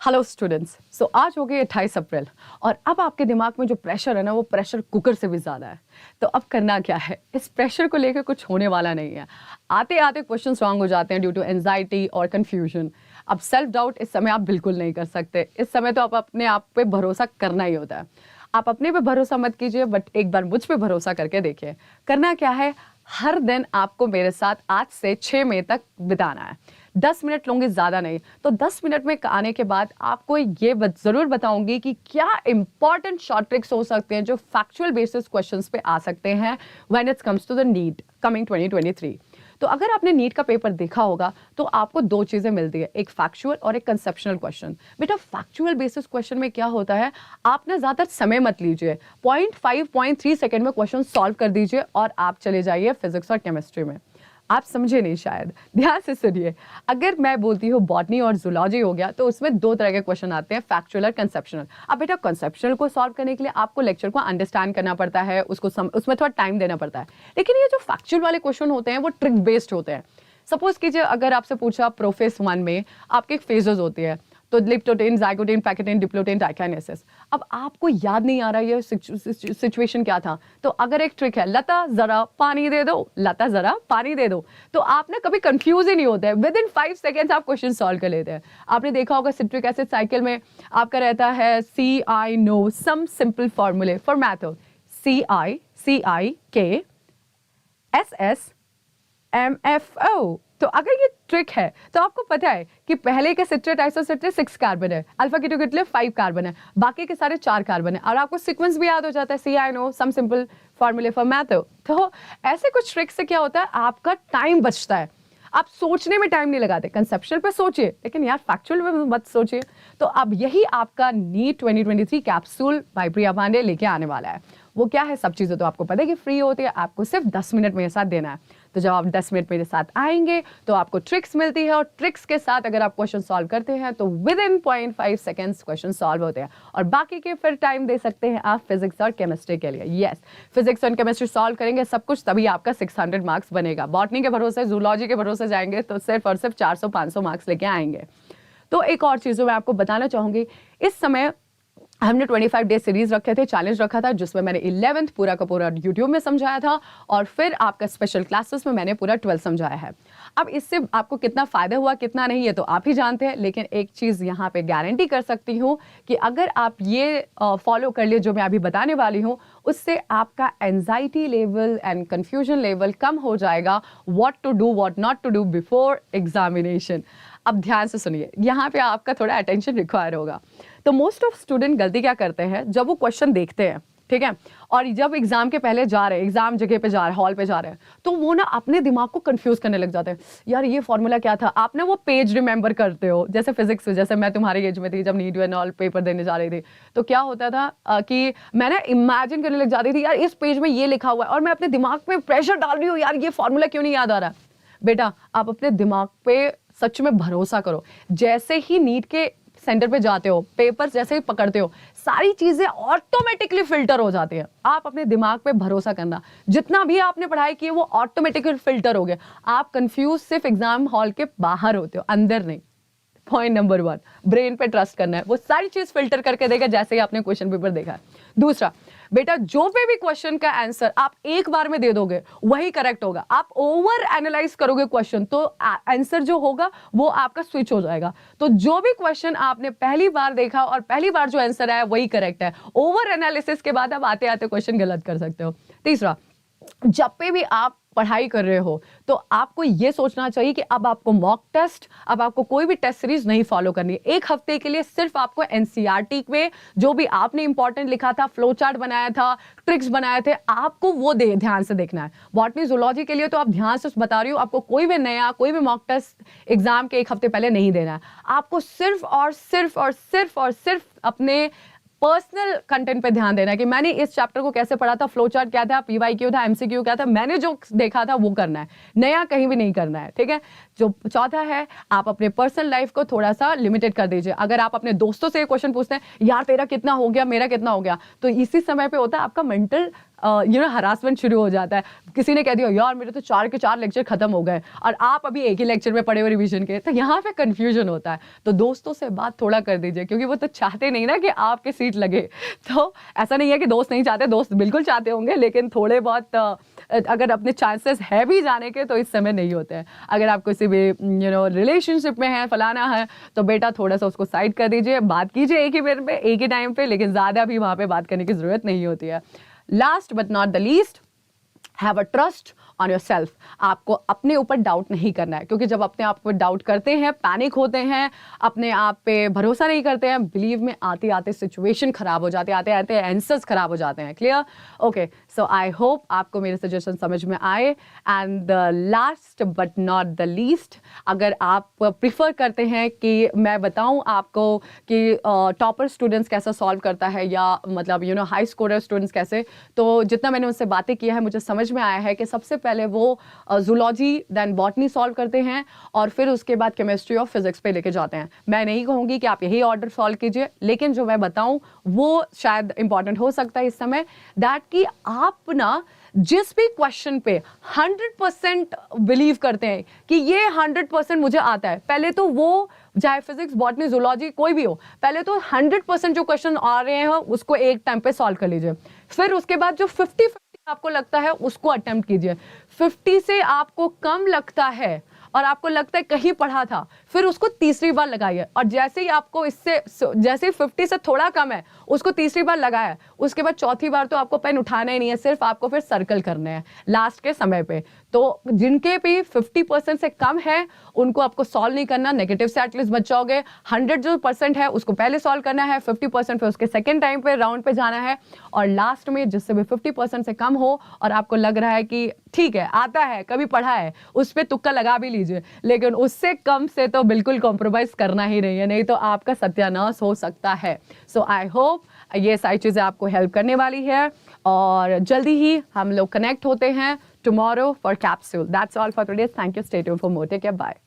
Hello students. सो आज हो गई 28 अप्रैल और अब आपके दिमाग में जो प्रेशर है ना वो प्रेशर कुकर से भी ज़्यादा है। तो अब करना क्या है, इस प्रेशर को लेकर कुछ होने वाला नहीं है। आते आते क्वेश्चंस रॉन्ग हो जाते हैं ड्यू टू एंजाइटी और कन्फ्यूजन। अब सेल्फ डाउट इस समय आप बिल्कुल नहीं कर सकते। इस समय तो आप अपने आप पे भरोसा करना ही होता है। आप अपने पे भरोसा मत कीजिए, बट एक बार मुझ पे भरोसा करके देखिए। करना क्या है, हर दिन आपको मेरे साथ आज से 6 मई तक बिताना है। 10 मिनट लूंगी, ज़्यादा नहीं। तो 10 मिनट में आने के बाद आपको ये ज़रूर बताऊंगी कि क्या इंपॉर्टेंट शॉर्ट ट्रिक्स हो सकते हैं जो फैक्चुअल बेसिस क्वेश्चंस पे आ सकते हैं when it comes to the NEET coming 2023। तो अगर आपने नीट का पेपर देखा होगा तो आपको दो चीज़ें मिलती है, एक फैक्चुअल और एक कंसेप्शनल क्वेश्चन। बेटा फैक्चुअल बेसिस क्वेश्चन में क्या होता है, आप ना ज़्यादा समय मत लीजिए, 0.5-0.3 सेकेंड में क्वेश्चन सॉल्व कर दीजिए और आप चले जाइए फिजिक्स और केमिस्ट्री में। आप समझे नहीं शायद, ध्यान से सुनिए। अगर मैं बोलती हूँ बॉटनी और जूलॉजी हो गया तो उसमें दो तरह के क्वेश्चन आते हैं, फैक्चुअल और कंसेप्शनल। अब बेटा कंसेप्शनल को सॉल्व करने के लिए आपको लेक्चर को अंडरस्टैंड करना पड़ता है, उसमें थोड़ा टाइम देना पड़ता है। लेकिन ये जो फैक्चुअल वाले क्वेश्चन होते हैं वो ट्रिक बेस्ड होते हैं। सपोज कीजिए अगर आपसे पूछा प्रोफेस 1 में आपके फेजेस होती है, तो लिप्टोटेन, जाइगोटेन, पैकेटेन, डिप्लोटेन, डाइकाइनेसिस। अब आपको याद नहीं आ रहा ये सिचुएशन क्या था, तो अगर एक ट्रिक है, लता जरा पानी दे दो, लता जरा पानी दे दो, तो आप ना कभी कंफ्यूज ही नहीं होते हैं। विद इन 5 सेकेंड्स आप क्वेश्चन सॉल्व कर लेते हैं। आपने देखा होगा सिट्रिक एसिड साइकिल में आपका रहता है सी आई नो सम सिंपल फॉर्मूले for method, CI, CI, KSS, MFO। तो अगर ये ट्रिक है तो आपको पता है कि पहले के सिट्रेट आइसोसिट्रेट 6 कार्बन है, अल्फा कीटो के लिए 5 कार्बन है, बाकी के सारे 4 कार्बन है, और आपको सीक्वेंस भी याद हो जाता है, CI नो सम सिंपल फॉर्मूले फॉर मैथड। तो ऐसे कुछ ट्रिक से क्या होता है, आपका टाइम बचता है, आप सोचने में टाइम नहीं लगाते। कंसेप्शनल पे सोचिए लेकिन यार फैक्चुअल में मत सोचिए। तो अब यही आपका नीट 2023 कैप्सूल बाय प्रिया पांडे लेके आने वाला है। वो क्या है, सब चीज़ें तो आपको पता है कि फ्री होती है, आपको सिर्फ 10 मिनट मेरे साथ देना है। तो जब आप 10 मिनट मेरे साथ आएंगे तो आपको ट्रिक्स मिलती है, और ट्रिक्स के साथ अगर आप क्वेश्चन सॉल्व करते हैं तो with in 0.5 seconds question solve होते हैं, और बाकी के फिर टाइम दे सकते हैं आप फिजिक्स और केमिस्ट्री के लिए। यस, फिजिक्स और केमिस्ट्री सॉल्व करेंगे सब कुछ, तभी आपका 600 मार्क्स बनेगा। बॉटनी के भरोसे, जूलॉजी के भरोसे जाएंगे तो सिर्फ और सिर्फ 400-500 मार्क्स लेके आएंगे। तो एक और चीज़ मैं आपको बताना चाहूँगी, इस समय हमने 25 डे सीरीज रखे थे, चैलेंज रखा था, जिसमें मैंने 11th पूरा का पूरा यूट्यूब में समझाया था, और फिर आपका स्पेशल क्लासेस में मैंने पूरा 12 समझाया है। अब इससे आपको कितना फायदा हुआ कितना नहीं, ये तो आप ही जानते हैं, लेकिन एक चीज़ यहाँ पे गारंटी कर सकती हूँ कि अगर आप ये फॉलो कर लिए जो मैं अभी बताने वाली हूँ, उससे आपका anxiety level and confusion level कम हो जाएगा, what to do what not to do before examination. अब ध्यान से सुनिए, यहाँ पे आपका थोड़ा अटेंशन रिक्वायर होगा। तो मोस्ट ऑफ स्टूडेंट गलती क्या करते हैं, जब वो क्वेश्चन देखते हैं, ठीक है, और जब एग्जाम के पहले जा रहे हैं, एग्जाम जगह पे जा रहे हैं, हॉल पे जा रहे हैं, तो वो ना अपने दिमाग को कंफ्यूज करने लग जाते हैं। यार ये फॉर्मूला क्या था, आप ना वो पेज रिमेंबर करते हो, जैसे फिजिक्स, जैसे मैं तुम्हारी एज में थी जब नीट एंड ऑल पेपर देने जा रही थी, तो क्या होता था कि मैं ना इमेजिन करने लग जाती थी, यार इस पेज में ये लिखा हुआ है, और मैं अपने दिमाग पे प्रेशर डाल रही हूँ, यार ये फॉर्मूला क्यों नहीं याद आ रहा। बेटा आप अपने दिमाग पे सच में भरोसा करो। जैसे ही नीट के सेंटर पे जाते हो, पेपर जैसे ही पकड़ते हो, सारी चीजें ऑटोमेटिकली फिल्टर हो जाती हैं। आप अपने दिमाग पे भरोसा करना, जितना भी आपने पढ़ाई की है वो ऑटोमेटिकली फिल्टर हो गया। आप कंफ्यूज सिर्फ एग्जाम हॉल के बाहर होते हो, अंदर नहीं। पॉइंट नंबर 1, ब्रेन पे ट्रस्ट करना है, वो सारी चीज फिल्टर करके देगा जैसे ही आपने क्वेश्चन पेपर देखा है। दूसरा, बेटा जो भी क्वेश्चन का आंसर आप एक बार में दे दोगे वही करेक्ट होगा। आप ओवर एनालाइज करोगे क्वेश्चन तो आंसर जो होगा वो आपका स्विच हो जाएगा। तो जो भी क्वेश्चन आपने पहली बार देखा और पहली बार जो आंसर आया वही करेक्ट है। ओवर एनालिसिस के बाद आप आते आते क्वेश्चन गलत कर सकते हो। तीसरा, जब पे भी आप पढ़ाई कर रहे हो तो आपको यह सोचना चाहिए कि अब आपको मॉक टेस्ट, अब आपको कोई भी टेस्ट सीरीज नहीं फॉलो करनी है। एक हफ्ते के लिए सिर्फ आपको एनसीईआरटी में जो भी आपने इंपॉर्टेंट लिखा था, फ्लो चार्ट बनाया था, ट्रिक्स बनाए थे, आपको वो ध्यान से देखना है। बॉटनी जूलॉजी के लिए तो आप ध्यान से बता रही हूँ, आपको कोई भी नया कोई भी मॉक टेस्ट एग्जाम के एक हफ्ते पहले नहीं देना है। आपको सिर्फ और सिर्फ और सिर्फ और सिर्फ अपने पर्सनल कंटेंट पे ध्यान देना है कि मैंने इस चैप्टर को कैसे पढ़ा था, फ्लो चार्ट क्या था, पीवाईक्यू था, एमसीक्यू क्या था, मैंने जो देखा था वो करना है, नया कहीं भी नहीं करना है। ठीक है। जो चौथा है, आप अपने पर्सनल लाइफ को थोड़ा सा लिमिटेड कर दीजिए। अगर आप अपने दोस्तों से क्वेश्चन पूछते हैं, यार तेरा कितना हो गया, मेरा कितना हो गया, तो इसी समय पे होता है आपका मेंटल हरासमेंट शुरू हो जाता है। किसी ने कह दिया यार मेरे तो 4 के 4 लेक्चर खत्म हो गए और आप अभी एक ही लेक्चर में पढ़े हुए रिवीजन के, तो यहाँ पे कंफ्यूजन होता है। तो दोस्तों से बात थोड़ा कर दीजिए, क्योंकि वो तो चाहते नहीं ना कि आपके सीट लगे। तो ऐसा नहीं है कि दोस्त नहीं चाहते, दोस्त बिल्कुल चाहते होंगे, लेकिन थोड़े बहुत अगर अपने चांसेस है भी जाने के तो इस समय नहीं होते हैं। अगर आप किसी भी रिलेशनशिप में है, फलाना है, तो बेटा थोड़ा सा उसको साइड कर दीजिए, बात कीजिए एक ही बार पे, एक ही टाइम पे, लेकिन ज़्यादा भी वहाँ पे बात करने की ज़रूरत नहीं होती है। Last but not the least, have a trust on your self. आपको अपने ऊपर डाउट नहीं करना है, क्योंकि जब अपने आप पर डाउट करते हैं, पैनिक होते हैं, अपने आप पे भरोसा नहीं करते हैं, बिलीव में आते आते सिचुएशन खराब हो जाते हैं, आते आते आंसर्स खराब हो जाते हैं। Clear? Okay, so I hope आपको मेरे सजेशन समझ में आए। And the last but not the least, अगर आप प्रिफर करते हैं कि मैं बताऊं आपको कि टॉपर स्टूडेंट्स कैसा सॉल्व करता है, या मतलब हाई स्कोरर स्टूडेंट्स कैसे, तो जितना मैंने उनसे बातें की है मुझे समझ में आया है कि सबसे पहले वो जूलॉजी देन बॉटनी सॉल्व करते हैं और फिर उसके बाद केमिस्ट्री और फिजिक्स पे लेके जाते हैं। मैं नहीं कहूँगी कि आप यही ऑर्डर सॉल्व कीजिए, लेकिन जो मैं बताऊँ वो शायद इंपॉर्टेंट हो सकता है इस समय, दैट कि आप ना जिस भी क्वेश्चन पे 100% बिलीव करते हैं कि ये 100% मुझे आता है, पहले तो वो चाहे फिजिक्स, बॉटनी, जूलॉजी कोई भी हो, पहले तो 100% जो क्वेश्चन आ रहे हैं उसको एक टाइम पे सॉल्व कर लीजिए। फिर उसके बाद जो 50-50 आपको लगता है उसको अटेम्प्ट कीजिए। 50 से आपको कम लगता है और आपको लगता है कहीं पढ़ा था, फिर उसको तीसरी बार लगाइए, और जैसे ही आपको जैसे ही 50 से थोड़ा कम है उसको तीसरी बार लगाया, उसके बाद चौथी बार तो आपको पेन उठाना ही नहीं है, सिर्फ आपको फिर सर्कल करने हैं लास्ट के समय पे। तो जिनके भी 50% से कम है उनको आपको सॉल्व नहीं करना, नेगेटिव से एटलीस्ट बच जाओगे। 100 जो % है उसको पहले सॉल्व करना है, 50% पे उसके सेकेंड टाइम पे राउंड पे जाना है, और लास्ट में जिससे भी 50% से कम हो और आपको लग रहा है कि ठीक है आता है, कभी पढ़ा है, उस पर तुक्का लगा भी लीजिए, लेकिन उससे कम से तो बिल्कुल कॉम्प्रोमाइज करना ही नहीं है, नहीं तो आपका सत्यानाश हो सकता है। सो आई होप ये सारी चीज़ें आपको हेल्प करने वाली है, और जल्दी ही हम लोग कनेक्ट होते हैं tomorrow for capsule. That's all for today. Thank you. Stay tuned for more. Take care. Bye.